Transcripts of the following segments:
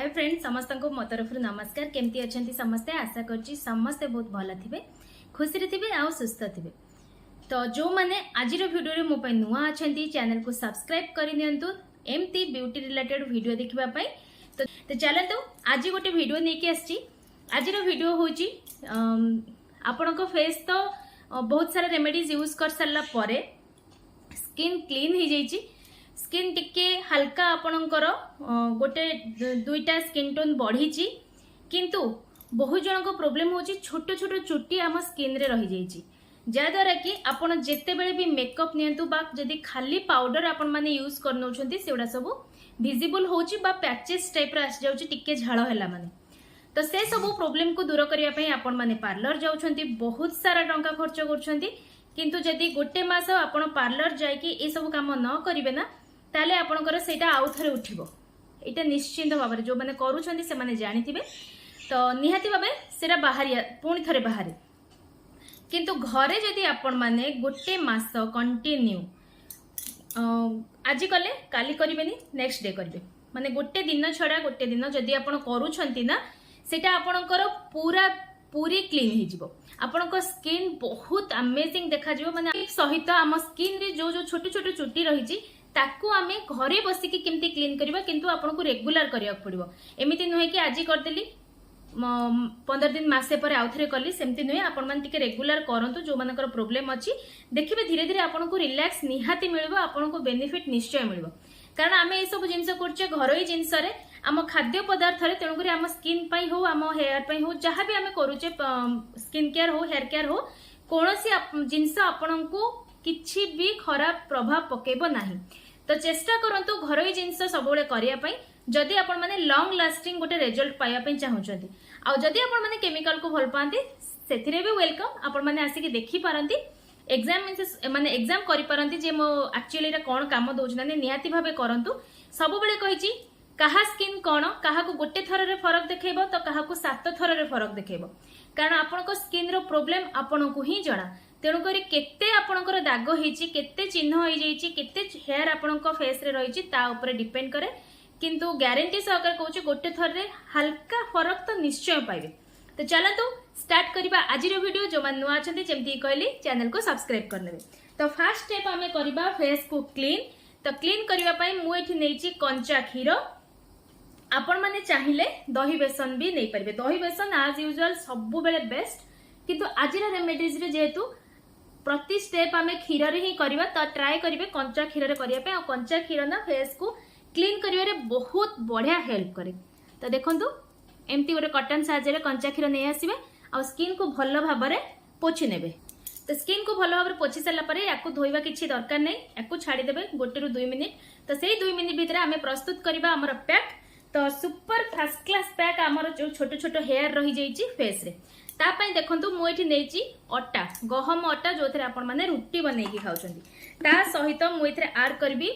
Hi friends समस्त को मो तरफ नमस्कार केमती अच्छा समस्ते आशा कर समस्ते बहुत भल थे खुशी थे आ सुस्थ थे तो जो मैंने आज भिडियो मो नुआ अच्छा चैनल को सब्सक्राइब कर दिंतु एमती ब्यूटी रिलेटेड वीडियो देखापी तो चलतु आज गोटे वीडियो नहीं आसी आज वीडियो हूँ आपण को फेस तो बहुत सारा रेमेडीज यूज कर सारा स्किन क्लीन हो जाइए स्किन टिके हल्का आपणकर गोटे दुईटा स्किन टोन बढ़ी किंतु बहुत जन को प्रोब्लेम हो छोट छोट चुट्टी आम स्किन रे रही जाइए जहाद्वारा कि आपण जिते बड़े भी मेकअप नियंतु बा जदि खाली पाउडर आपण माने यूज कर नउछंती सेउडा सब विजिबल होची बा पैचेस टाइप रा आस जाउची टिके झाळ हैला माने तो से सब प्रोब्लेम को दूर करिया पई आपण माने पार्लर जाउछंती बहुत सारा टंका खर्च करछंती किंतु जदि गोटे मास आपण पार्लर जाय कि ए सब काम न करिवे ना ताले आपणकर सेटा आउ थरे उठिबो एटा निश्चिंत भाबरे जो माने करूछंती से माने जानिथिबे तो निहाती भाबे सेरा बाहरिया पुणी थरे बाहरे किंतु घरे जदि आपण माने गोटे मास कंटिन्यू आज कले काली करिवेनी नेक्स्ट डे करिवे माने गोटे दिन छडा गोटे दिन जदि आपण करूछंती ना सेटा आपणकर पूरा पूरी क्लीन हो जिवो आपणकर स्किन बहुत अमेजिंग देखा जिवो माने सहित आम स्किन रे जो जो छोट छोट चुट्टी रही ताकू आमे घरे बसिकी केमती क्लीन करबा किंतु आपनको रेगुलर करिया पड़िबो एमिति नुहे कि आज करदेली 15 दिन मासे पर आउथरे कली सेमती नुहे आपण मान टिके रेगुलर करंतु जो मानकर प्रॉब्लम अछि देखिबे धीरे धीरे आपनको रिलैक्स निहाती मिलबो आपनको बेनिफिट निश्चय मिलबो कारण आमे ए सब जिंस करछे घरोई जिंस रे आम खाद्य पदार्थ रे तेणु करी आम स्किन पई हो आम हेयर पई हो जहां भी आमे करूचे स्किन केयर हो हेयर केयर हो कोनोसी जिंस आपनको किछि भी खराब प्रभाव पकेबो नाही तो चेष्टा करंतु घरोई जिंस सबुले करिया पई जदि आपण माने लॉन्ग लास्टिंग गोटे रिजल्ट पाइबा पई चाहुचंती आ जदि आपण माने केमिकल को भल पांती सेथिरे भी वेलकम आपण माने आसी देखि पारंती एग्जाम माने एग्जाम करि पारंती जे मो एक्चुअली रे कोन काम दोछ ना निहाती भाबे करंतु सबुले कहिची कहा स्किन कोन कहा को गोटे थर रे फरक देखेबो तो कहा को 7 थर रे फरक देखेबो कारण आपण को स्किन रो प्रॉब्लम आपण को ही जणा तेणुक केते आपणकर दाग होईची केते चिन्ह हो जाइची केते हेयर आपणक फेस रे रहिची ता ऊपर डिपेंड करे किंतु ग्यारंटी सहकार कहूँ गोटे थर रे हल्का फरक तो निश्चय पाइबे तो चलतु स्टार्ट करबा आज वीडियो जो मान नुआ अछंती जेमती कहली चैनल को सब्सक्राइब कर लेबे तो फर्स्ट स्टेप आमे करबा फेस को क्लीन तो क्लीन करबा पई मु एठी नेची कंचा खीर आपण माने चाहिए दही बेसन भी नहीं पारे दही बेसन आज यूजुअल सब बेले बेस्ट किंतु आज रेमेडीज रे जेहेतु प्रति स्टेप आमे क्षीर रे ही करबा तो ट्राई करिवे कंचा क्षीर रे करिया पे आ कंचा क्षीर ना फेस को क्लीन करिवे बहुत बढ़िया हेल्प करे तो देखंतु एमती गोटे कॉटन साहाय्य रे कंचा क्षीर नै आसीबे आ स्किन को भलो भाबरे पोछि नेबे तो स्किन को भलो भाबरे पोछि सला परे याकू धोइबा किछि दरकार नै याकू छाडी देबे गोटे रु 2 मिनिट तो सेही 2 मिनिट भितर आमे प्रस्तुत करबा हमर पैक तो सुपर फर्स्ट क्लास पैक हमर जो छोट छोट हेयर रही जाइछि फेस रे तापाई देखंतु मु एठी नेछि अटा गहम अटा जो थरे आपण माने रुटी बनेकी खाउछंती ता सहित मु एथरे ऐड करबी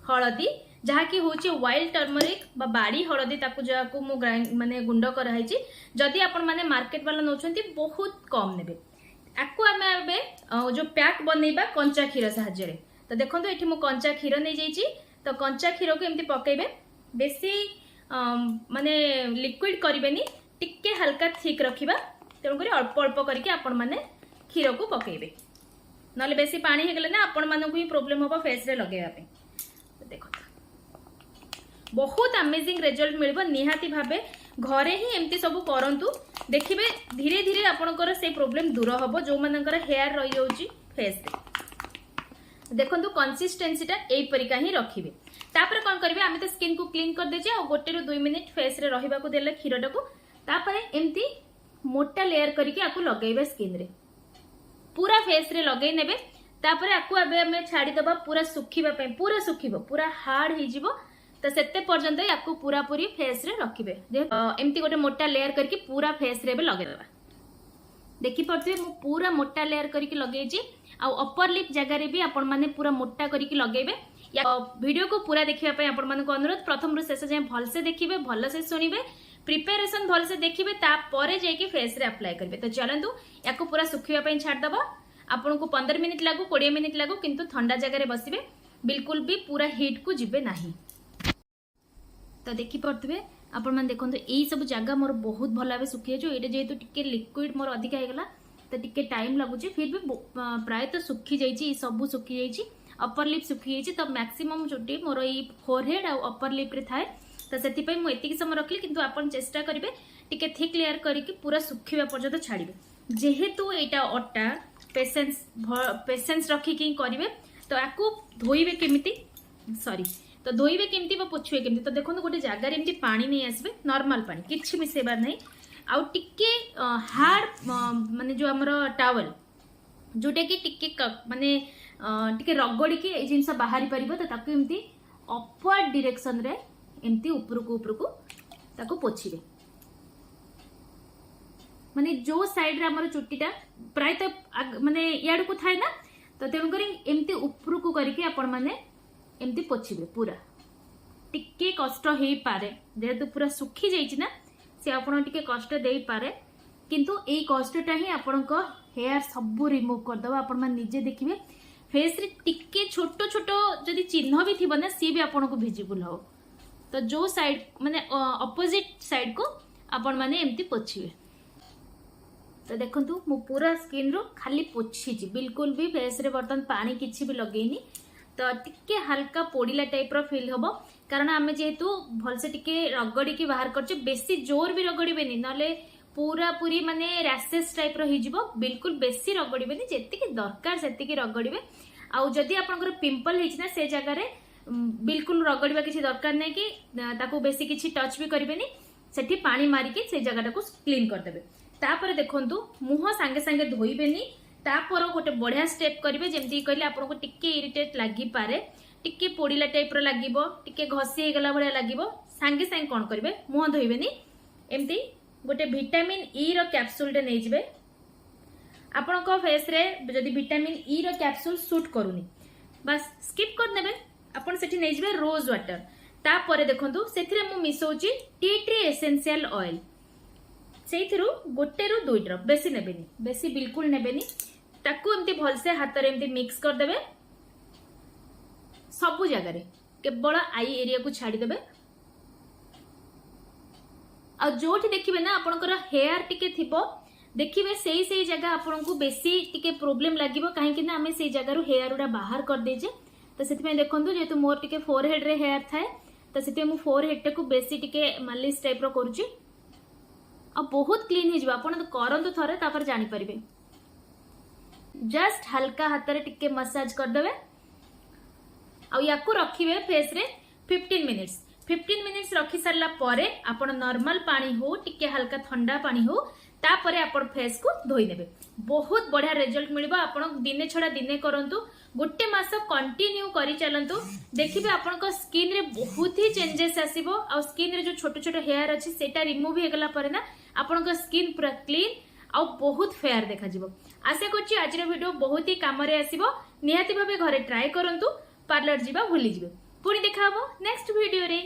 हळदी जहा कि होछि वाइल्ड टर्मरिक बा बाड़ी हळदी ताकू जाकू मु माने गुंड कराइछि जदि आपण माने मार्केट वाला नउछंती बहुत कम नेबे आकू आमे एबे जो पैक बनेबा कंचा खीर सहाय्य रे तो देखंतु एठी मु कंचा खीर नै जाइछि तो कंचा खीर को एमती पकेबे बेसी माने लिक्विड करिवेनी टिके हल्का थिक रखिबा तेणुक अल्प अल्प करके आपण माने क्षीर को पकेबे नले बेसी पानी हे गले ना आपण मानकु ही प्रॉब्लम होबा फेस रे लगेबा पे देखो बहुत अमेजिंग रिजल्ट मिलबो निहाती भाबे घरे ही एमती सब करंतु देखिबे धीरे धीरे आपनकर से प्रॉब्लम दूर होबो जो मानकर हेयर रही होची फेस रे देखंतु कंसिस्टेंसी ता एई परिका ही रखिबे तापर कोन करबे आमे तो स्किन को क्लीन कर देजे आ गोटे रु 2 मिनिट फेस रे रहिबा को देले क्षीरटा को तापर एमती मोटा लेयर करके आकु लगेबे स्किन रे पूरा फेस रे लगेई नेबे तापर आकु अबे हमें छाडी दबा पूरा सुखिबा पे पूरा सुखिबो पूरा हार्ड ही जिवो तो सेते पर्यंत आकु पूरा पूरी फेस रे रखिबे एमती गोटे मोटा लेयर करके पूरा फेस रे बे लगे दबा देखि पड़थि मु पूरा मोटा लेयर करके लगेई छी आ अपर लिप जगह रे भी आपण माने पूरा मोटा करके लगेबे या वीडियो को पूरा देखिबा पे आपण माने को अनुरोध प्रथम रु शेष जाय भल से देखिबे भल से सुनिबे प्रिपरेशन भल से देखिबे ता परे जाय कि फेस रे अप्लाई करबे तो चलंतु याको पूरा सुखिबा पे छाड़ दबा आपण को 15 मिनिट लागू 20 मिनिट लागू किंतु ठंडा जगह रे बसिबे बिल्कुल भी पूरा हीट को जिबे नाही तो देखि पड़े आपण मैंने देखो यही सब जगह मोर बहुत भल भाव सुखी जाए ये जेहेतु टिके लिक्विड मोर अधिका होगा तो टिके टाइम लगुच फिर भी प्रायतः सुखी जाइए सब सुखी जाइए अपर लिप सुखी जाइए तो मैक्सिमम चुटी मोर ये फोरहेड आ अपर लिप रे थाए तो से मुझे समय रखली किंतु आपन चेष्टा करेंगे टिके थिक लेयर करके पूरा सुखा पर्यंत छाड़े जेहेतु यहाँ अटा पेसेंस रखिकी करेंगे तो आपको धोइबे केमिति सॉरी तो धोइबे केमिति बा पोछिबे केमिति तो देखो गोटे जगार एमती पानी नहीं आसबे नॉर्मल पानी किछि मिसेबार नहीं आउ टिके हार्ड माने जो हमर टावल जोटा कि टिके माने टिके रगड़ी के ए जिंस बाहरी परिबो तो ताकू एमती अपवर्ड डायरेक्शन रे एमती ऊपर को ताकू पोछिबे माने जो साइड रे हमर चुट्टीटा प्राय तो माने याड को थाए ना तो तेणु करी एमती ऊपर को करके आपण माने एमती पोछिबे पूरा टिके कष्ट हेई पारे जेहेतु पूरा सुखी जाइछि ना से आपण टिके कष्ट देई पारे किंतु एई कष्टटा ही आपण को हेयर सब रिमूव कर दबा आपण मान निजे देखिबे फेस रे टिके छोटो छोटो जदी चिन्ह भी थिबो ना सी भी आपण को विजिबल हो तो जो साइड माने ऑपोजिट साइड को आपण माने एमती पोछिबे तो देखंतु मु पूरा स्किन रो खाली पोछि बिल्कुल भी फेस रे बर्तन पानी किछि भी लगेनी तो टिके हल्का पोड़िला टाइप रो फील होबो कारण आमे जेहेतु भल से टिके रगड़ी के बाहर करछ बेसी जोर भी रगड़ीबेनी नले पूरा पूरी माने रैशेस टाइप रो हिजिबो बिल्कुल बेसी रगड़ीबेनी जेति के दरकार सेति के रगड़ीबे आउ जदी आपनकर पिंपल हिछि ना से जगह रे बिल्कुल रगड़ीबा किछि दरकार नै कि ताको बेसी किछि टच भी करिबेनी सेठी पानी मारी के से जगह को क्लीन कर देबे तापर देखंतु मुह संगे संगे धोइबेनी तापर गोटे बढ़िया स्टेप करेंगे जमती कहले आपको टिके इरिटेट लगी पारे टिके पोड़िला टाइप रो लागिबो टिके घसी हे गला भलिया लागिबो संगे संगे कोन करिवे मुह धोइबेनी एमती गोटे विटामिन ई रो कैप्सूल टे नै जिवे आपन को फेस रे जदी विटामिन ई रो कैप्सूल सूट करूनी बस स्किप कर नेबे आपन सेठी नै जिवे रोज वाटर तापर देखंतु सेथिरे मु मिसौची टी ट्री एसेंशियल ऑयल सेथिरु गोटे रु 2 ड्रॉप बेसी नेबेनी बेसी बिल्कुल नेबेनी ताकू एमती भल से हाथ रे एमती मिक्स कर देबे सबु जगह रे केवल आई एरिया को छाड़ी देबे आ जोठी देखिबे ना आपनकर हेयर टिके थिबो देखिबे सेही जगह आपनको बेसी टिके प्रॉब्लम लागिबो काहे कि ना हमें सेही जगह रु हेयर उडा बाहर कर देजे तो सेति देखंतु जेतु मोर टिके फोरहेड रे हेयर थाए तो सेति मु फोरहेड को बेसी टिके मालिश टाइप रो करूची अब बहुत क्लीन हो जाबा आपण करंतु थरे तापर जानि परिबे जस्ट हल्का हाथ रे टिके मसाज कर देबे आ याकू रखिबे फेस रे 15 मिनिट्स रखि सरला परे आपण नॉर्मल पानी हो टिके हल्का ठंडा पानी हो तापरे आपण फेस को धोई नेबे बहुत बढ़िया रिजल्ट मिलबा आपण दिने छडा दिने करंतु गोटे मास कंटिन्यू करी चलंतु देखिबे आपण को स्किन रे बहुत ही चेंजेस आसीबो आ स्किन रे जो छोटो छोटो हेयर अछि सेटा रिमूव हे गला परे ना आपण को स्किन पूरा क्लीन आ बहुत फेयर देखा जिवो आशा करछि आज रे वीडियो बहुत ही काम रे आसीबो निहाती भाबे घरे ट्राई करंतु पार्लर जीवा भूली जिवे पुणी देखा हबो नेक्स्ट वीडियो रे।